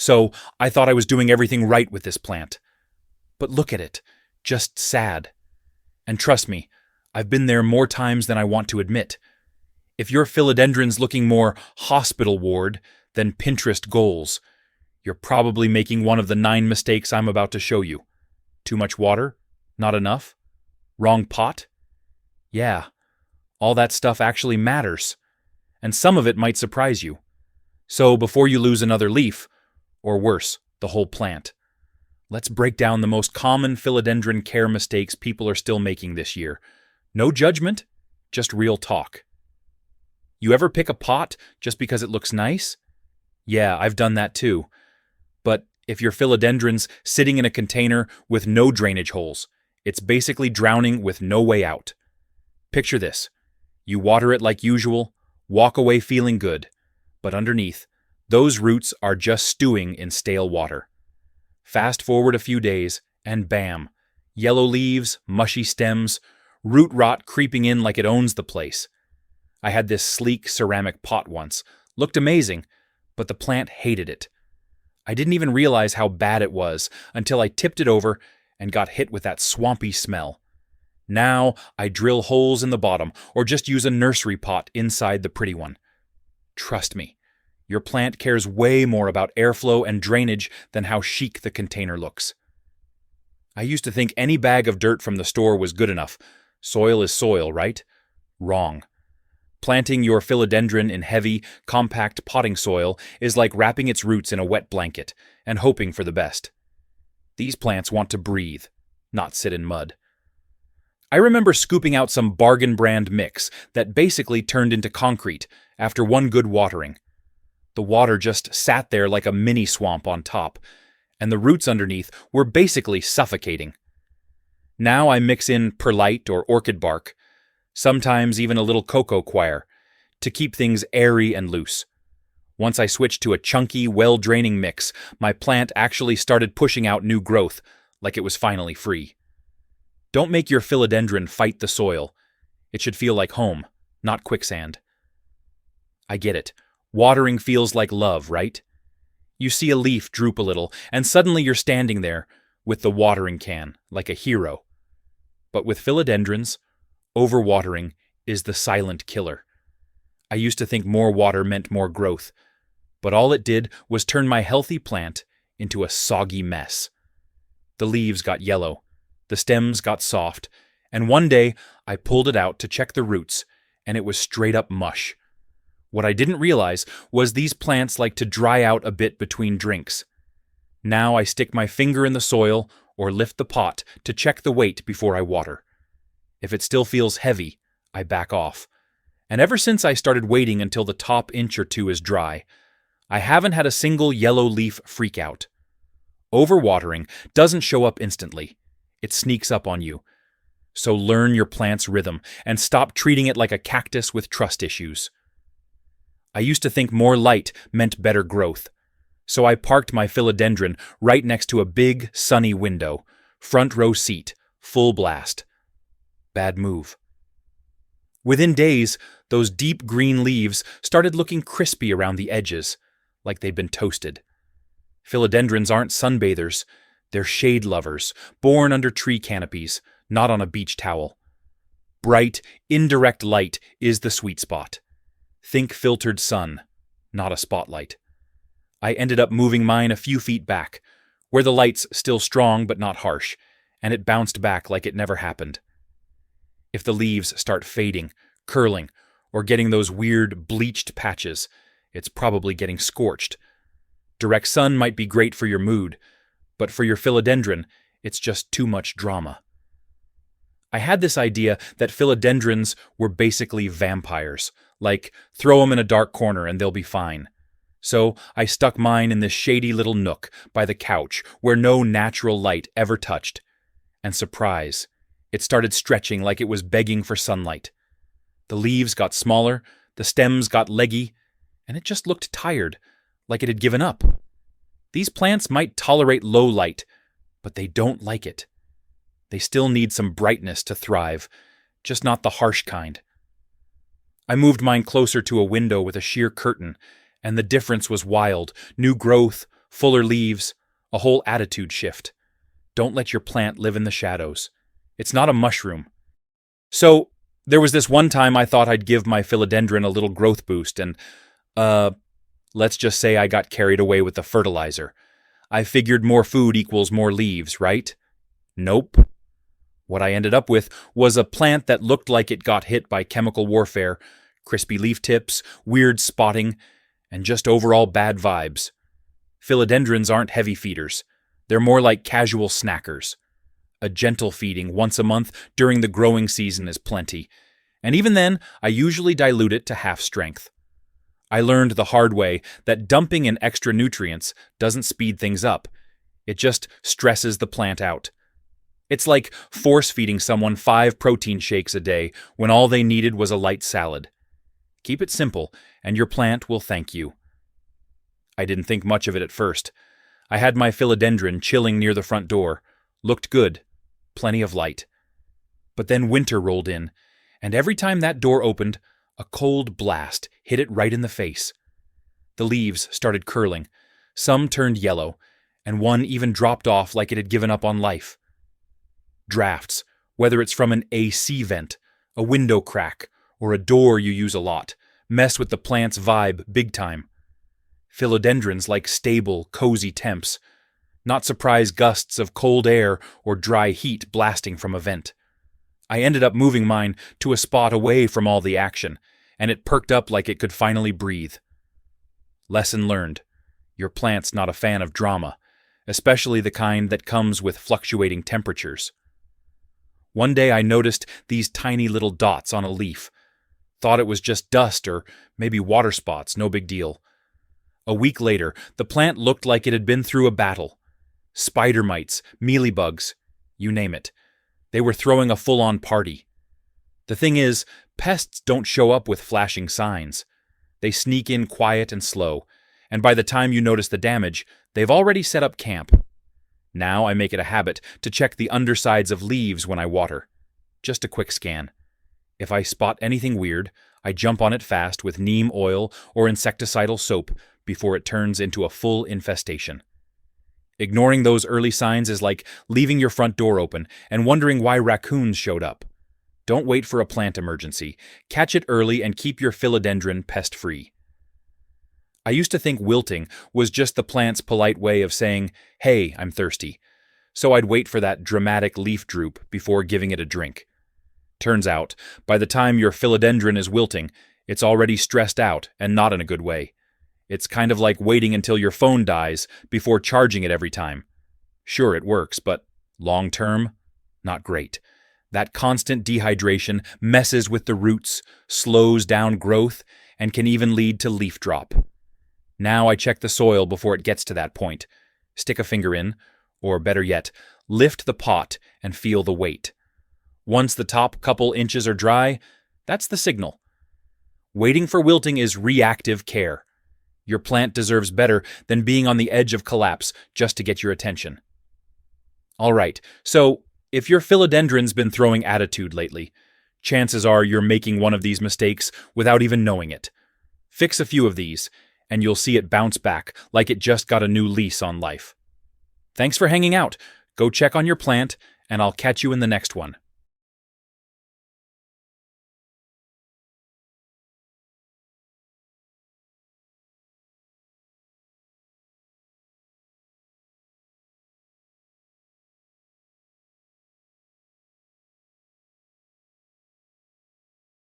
So I thought I was doing everything right with this plant. But look at it, just sad. And trust me, I've been there more times than I want to admit. If your philodendron's looking more hospital ward than Pinterest goals, you're probably making one of the 9 mistakes I'm about to show you. Too much water? Not enough? Wrong pot? Yeah, all that stuff actually matters, and some of it might surprise you. So before you lose another leaf, or worse, the whole plant, let's break down the most common philodendron care mistakes people are still making this year. No judgment, just real talk. You ever pick a pot just because it looks nice? Yeah, I've done that too. But if your philodendron's sitting in a container with no drainage holes, it's basically drowning with no way out. Picture this. You water it like usual, walk away feeling good, but underneath, those roots are just stewing in stale water. Fast forward a few days, and bam, yellow leaves, mushy stems, root rot creeping in like it owns the place. I had this sleek ceramic pot once, looked amazing, but the plant hated it. I didn't even realize how bad it was until I tipped it over and got hit with that swampy smell. Now I drill holes in the bottom or just use a nursery pot inside the pretty one. Trust me, your plant cares way more about airflow and drainage than how chic the container looks. I used to think any bag of dirt from the store was good enough. Soil is soil, right? Wrong. Planting your philodendron in heavy, compact potting soil is like wrapping its roots in a wet blanket and hoping for the best. These plants want to breathe, not sit in mud. I remember scooping out some bargain brand mix that basically turned into concrete after one good watering. The water just sat there like a mini swamp on top, and the roots underneath were basically suffocating. Now I mix in perlite or orchid bark, sometimes even a little cocoa coir, to keep things airy and loose. Once I switched to a chunky, well-draining mix, my plant actually started pushing out new growth, like it was finally free. Don't make your philodendron fight the soil. It should feel like home, not quicksand. I get it. Watering feels like love, right? You see a leaf droop a little, and suddenly you're standing there with the watering can, like a hero. But with philodendrons, overwatering is the silent killer. I used to think more water meant more growth, but all it did was turn my healthy plant into a soggy mess. The leaves got yellow, the stems got soft, and one day I pulled it out to check the roots, and it was straight up mush. What I didn't realize was these plants like to dry out a bit between drinks. Now I stick my finger in the soil or lift the pot to check the weight before I water. If it still feels heavy, I back off. And ever since I started waiting until the top inch or two is dry, I haven't had a single yellow leaf freak out. Overwatering doesn't show up instantly. It sneaks up on you. So learn your plant's rhythm and stop treating it like a cactus with trust issues. I used to think more light meant better growth. So I parked my philodendron right next to a big, sunny window, front row seat, full blast. Bad move. Within days, those deep green leaves started looking crispy around the edges, like they'd been toasted. Philodendrons aren't sunbathers. They're shade lovers, born under tree canopies, not on a beach towel. Bright, indirect light is the sweet spot. Think filtered sun, not a spotlight. I ended up moving mine a few feet back, where the light's still strong but not harsh, and it bounced back like it never happened. If the leaves start fading, curling, or getting those weird bleached patches, it's probably getting scorched. Direct sun might be great for your mood, but for your philodendron, it's just too much drama. I had this idea that philodendrons were basically vampires, like throw them in a dark corner and they'll be fine. So I stuck mine in this shady little nook by the couch where no natural light ever touched. And surprise, it started stretching like it was begging for sunlight. The leaves got smaller, the stems got leggy, and it just looked tired, like it had given up. These plants might tolerate low light, but they don't like it. They still need some brightness to thrive, just not the harsh kind. I moved mine closer to a window with a sheer curtain, and the difference was wild. New growth, fuller leaves, a whole attitude shift. Don't let your plant live in the shadows. It's not a mushroom. So, there was this one time I thought I'd give my philodendron a little growth boost and, let's just say I got carried away with the fertilizer. I figured more food equals more leaves, right? Nope. What I ended up with was a plant that looked like it got hit by chemical warfare, crispy leaf tips, weird spotting, and just overall bad vibes. Philodendrons aren't heavy feeders. They're more like casual snackers. A gentle feeding once a month during the growing season is plenty, and even then, I usually dilute it to half strength. I learned the hard way that dumping in extra nutrients doesn't speed things up. It just stresses the plant out. It's like force-feeding someone 5 protein shakes a day when all they needed was a light salad. Keep it simple, and your plant will thank you. I didn't think much of it at first. I had my philodendron chilling near the front door. Looked good. Plenty of light. But then winter rolled in, and every time that door opened, a cold blast hit it right in the face. The leaves started curling. Some turned yellow, and one even dropped off like it had given up on life. Drafts, whether it's from an AC vent, a window crack, or a door you use a lot, mess with the plant's vibe big time. Philodendrons like stable, cozy temps, not surprise gusts of cold air or dry heat blasting from a vent. I ended up moving mine to a spot away from all the action, and it perked up like it could finally breathe. Lesson learned. Your plant's not a fan of drama, especially the kind that comes with fluctuating temperatures. One day I noticed these tiny little dots on a leaf. Thought it was just dust or maybe water spots, no big deal. A week later, the plant looked like it had been through a battle. Spider mites, mealybugs, you name it. They were throwing a full-on party. The thing is, pests don't show up with flashing signs. They sneak in quiet and slow, and by the time you notice the damage, they've already set up camp. Now I make it a habit to check the undersides of leaves when I water. Just a quick scan. If I spot anything weird, I jump on it fast with neem oil or insecticidal soap before it turns into a full infestation. Ignoring those early signs is like leaving your front door open and wondering why raccoons showed up. Don't wait for a plant emergency. Catch it early and keep your philodendron pest-free. I used to think wilting was just the plant's polite way of saying, "Hey, I'm thirsty." So I'd wait for that dramatic leaf droop before giving it a drink. Turns out, by the time your philodendron is wilting, it's already stressed out and not in a good way. It's kind of like waiting until your phone dies before charging it every time. Sure, it works, but long term, not great. That constant dehydration messes with the roots, slows down growth, and can even lead to leaf drop. Now I check the soil before it gets to that point. Stick a finger in, or better yet, lift the pot and feel the weight. Once the top couple inches are dry, that's the signal. Waiting for wilting is reactive care. Your plant deserves better than being on the edge of collapse just to get your attention. All right, so if your philodendron's been throwing attitude lately, chances are you're making one of these mistakes without even knowing it. Fix a few of these, and you'll see it bounce back like it just got a new lease on life. Thanks for hanging out. Go check on your plant, and I'll catch you in the next one.